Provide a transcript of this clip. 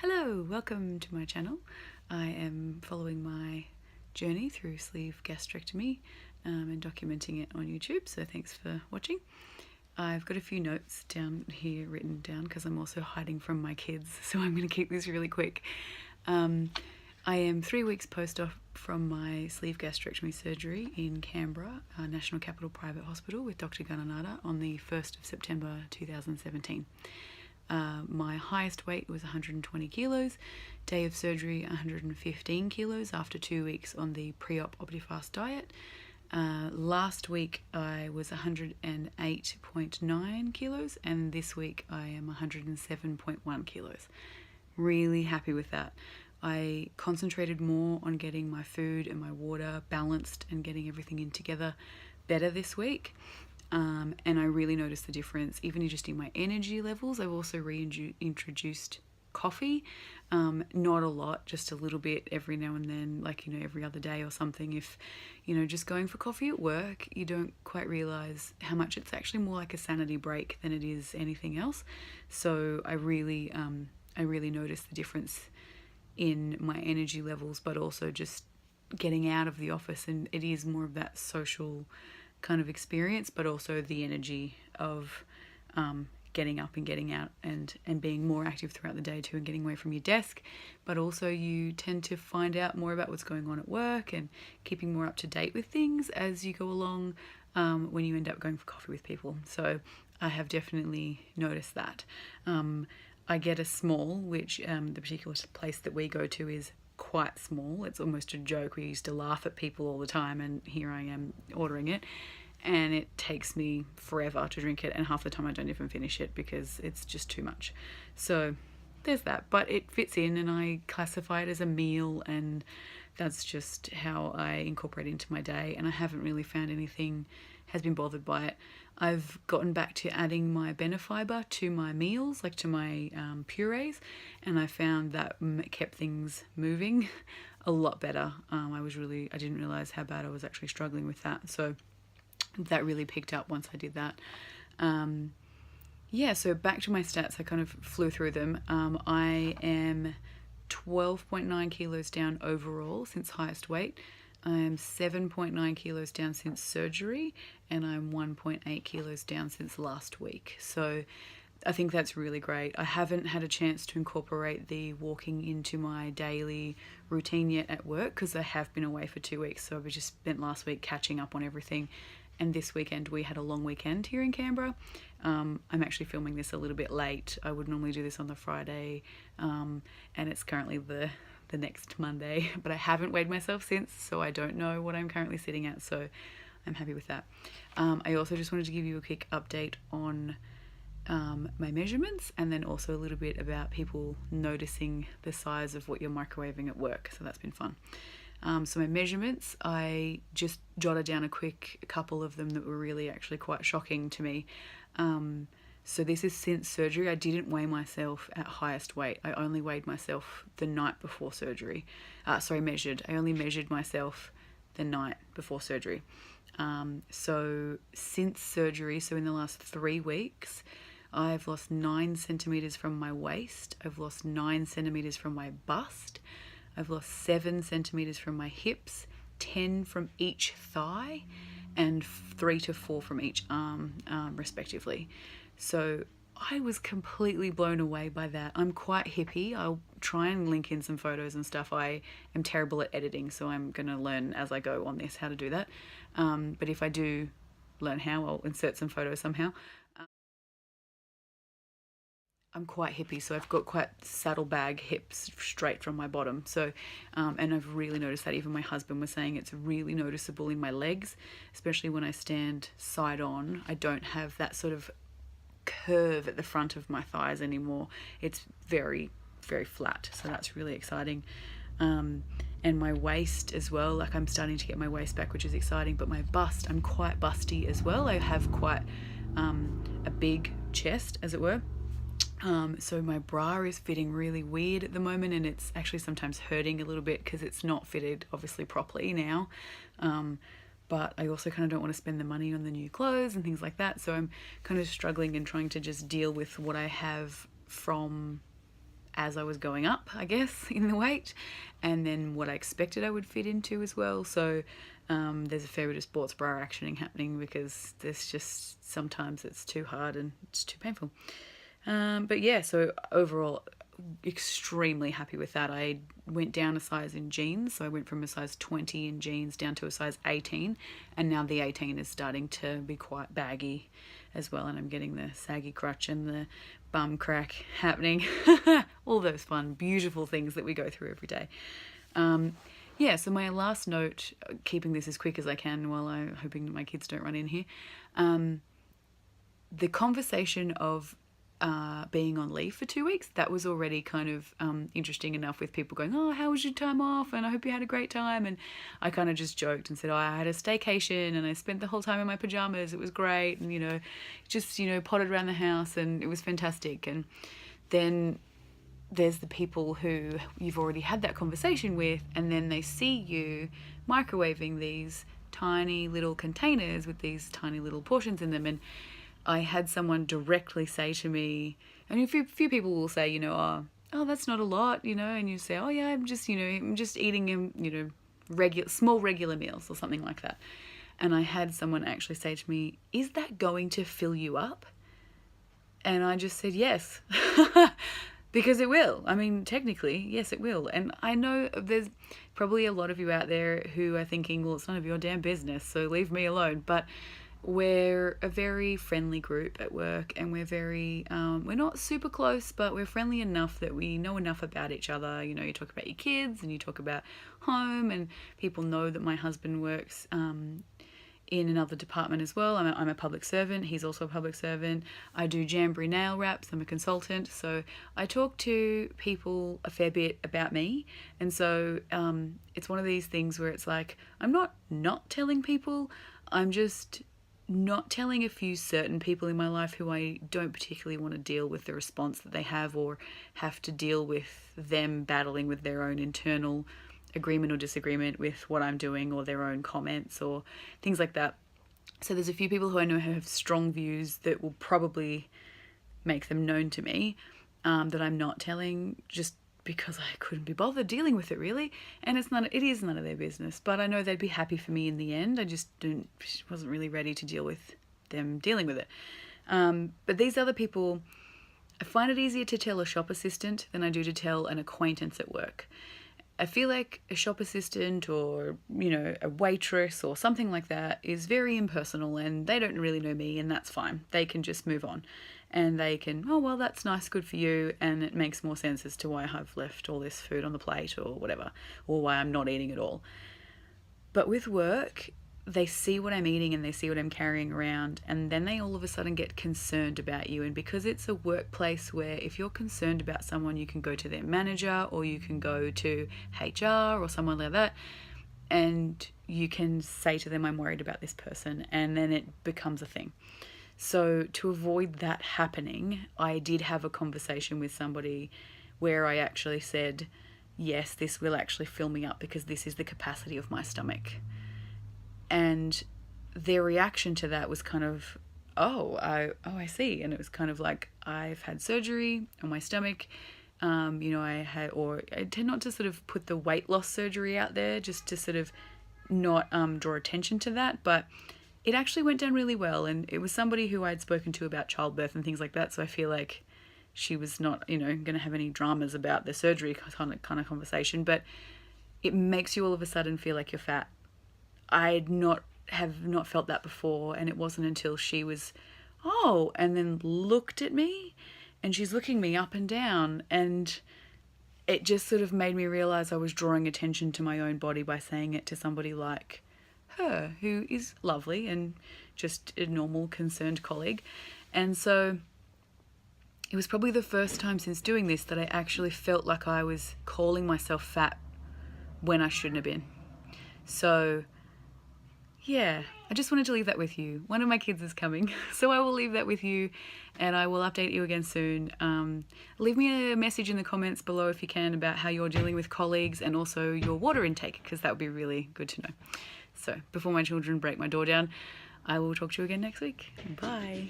Hello, welcome to my channel. I am following my journey through sleeve gastrectomy and documenting it on YouTube, so thanks for watching. I've got a few notes down here written down because I'm also hiding from my kids, so I'm going to keep this really quick. I am 3 weeks post-op from my sleeve gastrectomy surgery in Canberra, National Capital Private Hospital with Dr. Gananadha on the 1st of September 2017. My highest weight was 120 kilos, day of surgery 115 kilos after 2 weeks on the pre-op Optifast diet. Last week I was 108.9 kilos and this week I am 107.1 kilos. Really happy with that. I concentrated more on getting my food and my water balanced and getting everything in together better this week. And I really noticed the difference, even just in my energy levels. I've also reintroduced coffee, not a lot, just a little bit every now and then, like, every other day or something. If, just going for coffee at work, you don't quite realize how much it's actually more like a sanity break than it is anything else. So I really noticed the difference in my energy levels, but also just getting out of the office, and it is more of that social kind of experience, but also the energy of getting up and getting out and being more active throughout the day too, and getting away from your desk. But also you tend to find out more about what's going on at work and keeping more up to date with things as you go along when you end up going for coffee with people. So I have definitely noticed that. I get a small, which the particular place that we go to is quite small. It's almost a joke. We used to laugh at people all the time, and here I am ordering it, and it takes me forever to drink it, and half the time I don't even finish it because it's just too much. So there's that, but it fits in and I classify it as a meal, and that's just how I incorporate it into my day, and I haven't really found anything has been bothered by it. I've gotten back to adding my Benefiber to my meals, like to my purees, and I found that kept things moving a lot better. I didn't realize how bad I was actually struggling with that, so that really picked up once I did that. Yeah, so back to my stats, I kind of flew through them. I am 12.9 kilos down overall since highest weight. I'm 7.9 kilos down since surgery, and I'm 1.8 kilos down since last week. So I think that's really great. I haven't had a chance to incorporate the walking into my daily routine yet at work because I have been away for 2 weeks. So I've just spent last week catching up on everything. And this weekend we had a long weekend here in Canberra. I'm actually filming this a little bit late. I would normally do this on the Friday, and it's currently the next Monday, but I haven't weighed myself since, so I don't know what I'm currently sitting at, so I'm happy with that. I also just wanted to give you a quick update on my measurements, and then also a little bit about people noticing the size of what you're microwaving at work, so that's been fun. So my measurements, I just jotted down a quick couple of them that were really actually quite shocking to me. So this is since surgery. I didn't weigh myself at highest weight. I only weighed myself the night before surgery. Measured. I only measured myself the night before surgery. So since surgery, so in the last 3 weeks, I've lost 9 centimeters from my waist. I've lost 9 centimeters from my bust. I've lost 7 centimeters from my hips, 10 from each thigh, and 3 to 4 from each arm, respectively. So I was completely blown away by that. I'm quite hippie. I'll try and link in some photos and stuff. I am terrible at editing, so I'm going to learn as I go on this how to do that. But if I do learn how, I'll insert some photos somehow. I'm quite hippie, so I've got quite saddlebag hips straight from my bottom. So, and I've really noticed that. Even my husband was saying it's really noticeable in my legs, especially when I stand side on. I don't have that sort of curve at the front of my thighs anymore. It's very, very flat. So that's really exciting. And my waist as well, like I'm starting to get my waist back, which is exciting. But my bust, I'm quite busty as well. I have quite a big chest, as it were. So my bra is fitting really weird at the moment, and it's actually sometimes hurting a little bit because it's not fitted obviously properly now. But I also kind of don't want to spend the money on the new clothes and things like that. So I'm kind of struggling and trying to just deal with what I have from as I was going up, I guess, in the weight, and then what I expected I would fit into as well. So there's a fair bit of sports bra actioning happening because there's just sometimes it's too hard and it's too painful. But yeah, so overall, extremely happy with that. I went down a size in jeans, so I went from a size 20 in jeans down to a size 18, and now the 18 is starting to be quite baggy as well, and I'm getting the saggy crotch and the bum crack happening. All those fun, beautiful things that we go through every day. Yeah, so my last note, keeping this as quick as I can while I'm hoping that my kids don't run in here, the conversation of being on leave for 2 weeks, that was already kind of interesting enough, with people going, oh, how was your time off, and I hope you had a great time. And I kind of just joked and said, oh, I had a staycation and I spent the whole time in my pajamas, it was great, and just potted around the house and it was fantastic. And then there's the people who you've already had that conversation with, and then they see you microwaving these tiny little containers with these tiny little portions in them. And I had someone directly say to me, and a few people will say, oh, that's not a lot, and you say, oh yeah, I'm just eating, small regular meals or something like that. And I had someone actually say to me, is that going to fill you up? And I just said, yes, because it will. I mean, technically, yes, it will. And I know there's probably a lot of you out there who are thinking, well, it's none of your damn business, so leave me alone. But we're a very friendly group at work, and we're not super close, but we're friendly enough that we know enough about each other. You talk about your kids and you talk about home, and people know that my husband works in another department as well. I'm a public servant. He's also a public servant. I do jamboree nail wraps. I'm a consultant. So I talk to people a fair bit about me. And so it's one of these things where it's like, I'm not telling people. I'm just not telling a few certain people in my life who I don't particularly want to deal with the response that they have, or have to deal with them battling with their own internal agreement or disagreement with what I'm doing, or their own comments or things like that. So there's a few people who I know have strong views that will probably make them known to me, that I'm not telling, just because I couldn't be bothered dealing with it, really. And it is none of their business, but I know they'd be happy for me in the end. I just wasn't really ready to deal with them dealing with it. But these other people, I find it easier to tell a shop assistant than I do to tell an acquaintance at work. I feel like a shop assistant or, a waitress or something like that is very impersonal, and they don't really know me, and that's fine. They can just move on, and they can, oh, well, that's nice, good for you, and it makes more sense as to why I've left all this food on the plate or whatever, or why I'm not eating at all. But with work, they see what I'm eating and they see what I'm carrying around, and then they all of a sudden get concerned about you. And because it's a workplace where if you're concerned about someone, you can go to their manager, or you can go to HR or someone like that, and you can say to them, I'm worried about this person, and then it becomes a thing. So to avoid that happening, I did have a conversation with somebody where I actually said, yes, this will actually fill me up because this is the capacity of my stomach. And their reaction to that was kind of, I see. And it was kind of like, I've had surgery on my stomach. I tend not to sort of put the weight loss surgery out there, just to sort of not draw attention to that. But it actually went down really well. And it was somebody who I'd spoken to about childbirth and things like that. So I feel like she was not, going to have any dramas about the surgery kind of conversation. But it makes you all of a sudden feel like you're fat. I have not felt that before, and it wasn't until she was, and then looked at me, and she's looking me up and down, and it just sort of made me realize I was drawing attention to my own body by saying it to somebody like her, who is lovely and just a normal concerned colleague. And so it was probably the first time since doing this that I actually felt like I was calling myself fat when I shouldn't have been. So yeah, I just wanted to leave that with you. One of my kids is coming, so I will leave that with you, and I will update you again soon. Leave me a message in the comments below if you can about how you're dealing with colleagues, and also your water intake, because that would be really good to know. So before my children break my door down, I will talk to you again next week. Bye.